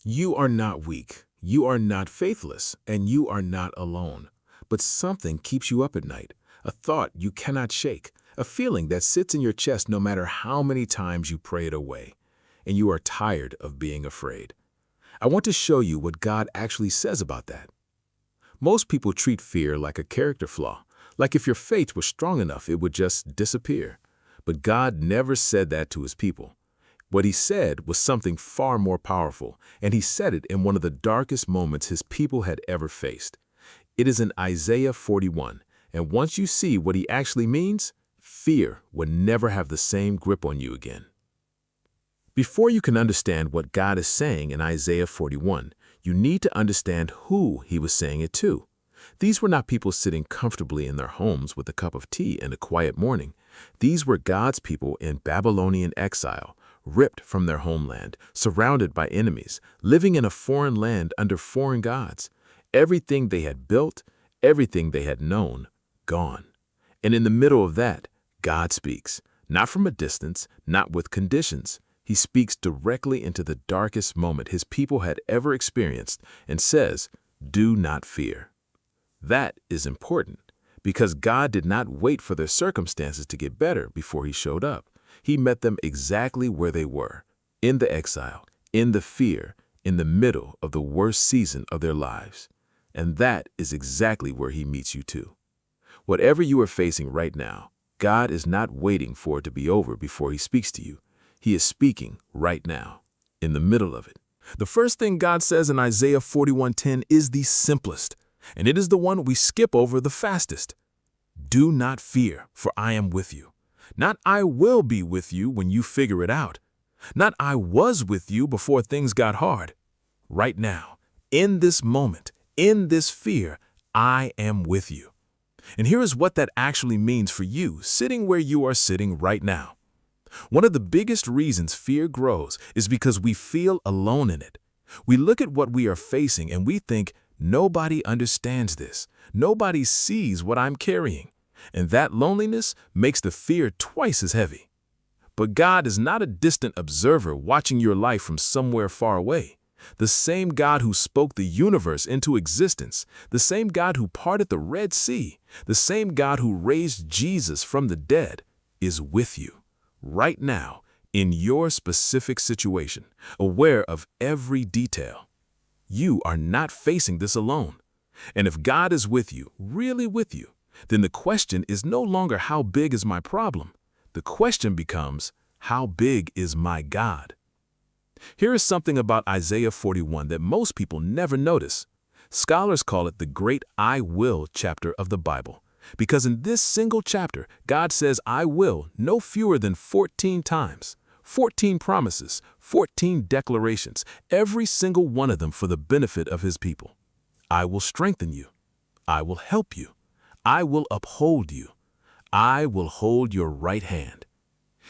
You are not weak, you are not faithless, and you are not alone. But something keeps you up at night, a thought you cannot shake, a feeling that sits in your chest no matter how many times you pray it away. And you are tired of being afraid. I want to show you what God actually says about that. Most people treat fear like a character flaw, like if your faith was strong enough, it would just disappear. But God never said that to his people. What he said was something far more powerful, and he said it in one of the darkest moments his people had ever faced. It is in Isaiah 41, and once you see what he actually means, fear will never have the same grip on you again. Before you can understand what God is saying in Isaiah 41, you need to understand who he was saying it to. These were not people sitting comfortably in their homes with a cup of tea and a quiet morning. These were God's people in Babylonian exile, ripped from their homeland, surrounded by enemies, living in a foreign land under foreign gods. Everything they had built, everything they had known, gone. And in the middle of that, God speaks, not from a distance, not with conditions. He speaks directly into the darkest moment his people had ever experienced and says, "Do not fear." That is important because God did not wait for their circumstances to get better before he showed up. He met them exactly where they were, in the exile, in the fear, in the middle of the worst season of their lives. And that is exactly where he meets you too. Whatever you are facing right now, God is not waiting for it to be over before he speaks to you. He is speaking right now, in the middle of it. The first thing God says in Isaiah 41:10 is the simplest, and it is the one we skip over the fastest. Do not fear, for I am with you. Not I will be with you when you figure it out. Not I was with you before things got hard. Right now, in this moment, in this fear, I am with you. And here is what that actually means for you, sitting where you are sitting right now. One of the biggest reasons fear grows is because we feel alone in it. We look at what we are facing and we think, nobody understands this. Nobody sees what I'm carrying. And that loneliness makes the fear twice as heavy. But God is not a distant observer watching your life from somewhere far away. The same God who spoke the universe into existence, the same God who parted the Red Sea, the same God who raised Jesus from the dead, is with you. Right now, in your specific situation, aware of every detail. You are not facing this alone. And if God is with you, really with you, then the question is no longer how big is my problem. The question becomes, how big is my God? Here is something about Isaiah 41 that most people never notice. Scholars call it the great I will chapter of the Bible. Because in this single chapter, God says I will no fewer than 14 times. 14 promises, 14 declarations, every single one of them for the benefit of his people. I will strengthen you. I will help you. I will uphold you. I will hold your right hand.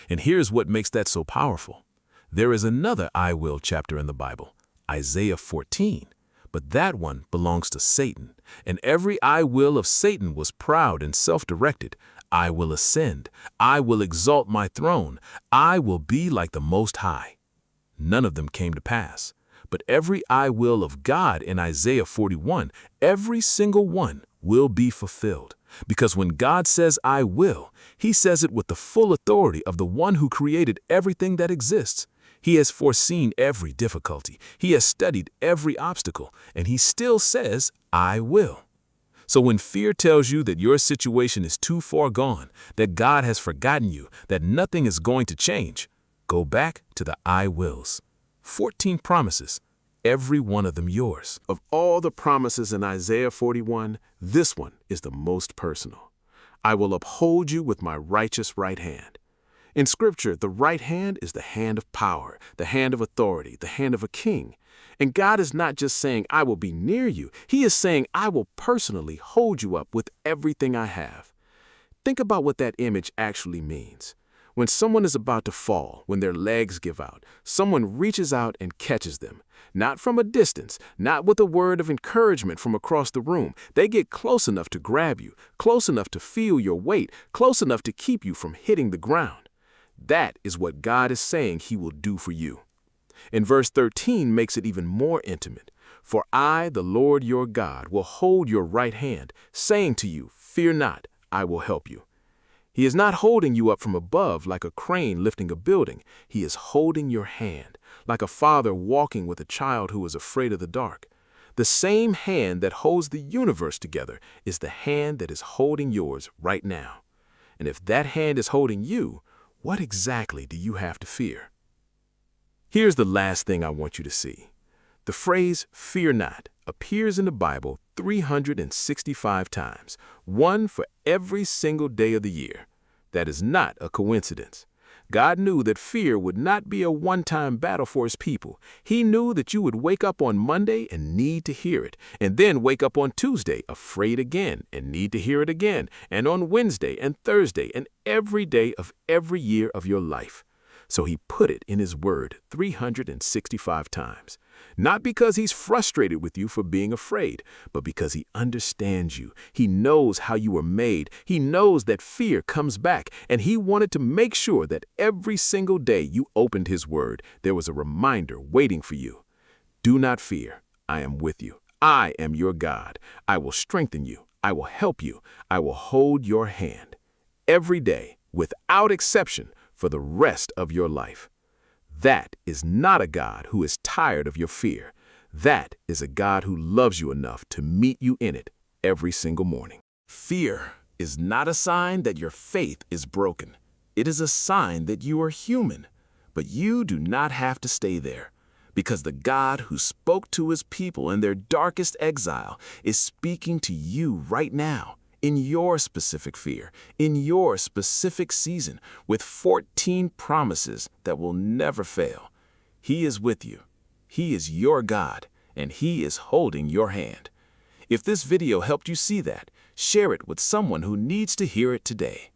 And here's what makes that so powerful. There is another I will chapter in the Bible, Isaiah 14. But that one belongs to Satan, and every I will of Satan was proud and self-directed. I will ascend. I will exalt my throne. I will be like the Most High. None of them came to pass. But every I will of God in Isaiah 41, every single one will be fulfilled. Because when God says I will, he says it with the full authority of the one who created everything that exists. He has foreseen every difficulty. He has studied every obstacle, and he still says, I will. So when fear tells you that your situation is too far gone, that God has forgotten you, that nothing is going to change, go back to the I wills. 14 promises, every one of them yours. Of all the promises in Isaiah 41, this one is the most personal. I will uphold you with my righteous right hand. In Scripture, the right hand is the hand of power, the hand of authority, the hand of a king. And God is not just saying, I will be near you. He is saying, I will personally hold you up with everything I have. Think about what that image actually means. When someone is about to fall, when their legs give out, someone reaches out and catches them. Not from a distance, not with a word of encouragement from across the room. They get close enough to grab you, close enough to feel your weight, close enough to keep you from hitting the ground. That is what God is saying he will do for you. And verse 13 makes it even more intimate. For I, the Lord your God, will hold your right hand, saying to you, fear not, I will help you. He is not holding you up from above like a crane lifting a building. He is holding your hand, like a father walking with a child who is afraid of the dark. The same hand that holds the universe together is the hand that is holding yours right now. And if that hand is holding you, what exactly do you have to fear? Here's the last thing I want you to see. The phrase, fear not, appears in the Bible 365 times, one for every single day of the year. That is not a coincidence. God knew that fear would not be a one-time battle for his people. He knew that you would wake up on Monday and need to hear it, and then wake up on Tuesday afraid again and need to hear it again, and on Wednesday and Thursday and every day of every year of your life. So he put it in his word 365 times. Not because he's frustrated with you for being afraid, but because he understands you. He knows how you were made. He knows that fear comes back, and he wanted to make sure that every single day you opened his word, there was a reminder waiting for you. Do not fear. I am with you. I am your God. I will strengthen you. I will help you. I will hold your hand. Every day, without exception, for the rest of your life. That is not a God who is tired of your fear. That is a God who loves you enough to meet you in it every single morning. Fear is not a sign that your faith is broken. It is a sign that you are human. But you do not have to stay there, because the God who spoke to his people in their darkest exile is speaking to you right now, in your specific fear, in your specific season, with 14 promises that will never fail. He is with you. He is your God, and he is holding your hand. If this video helped you see that, share it with someone who needs to hear it today.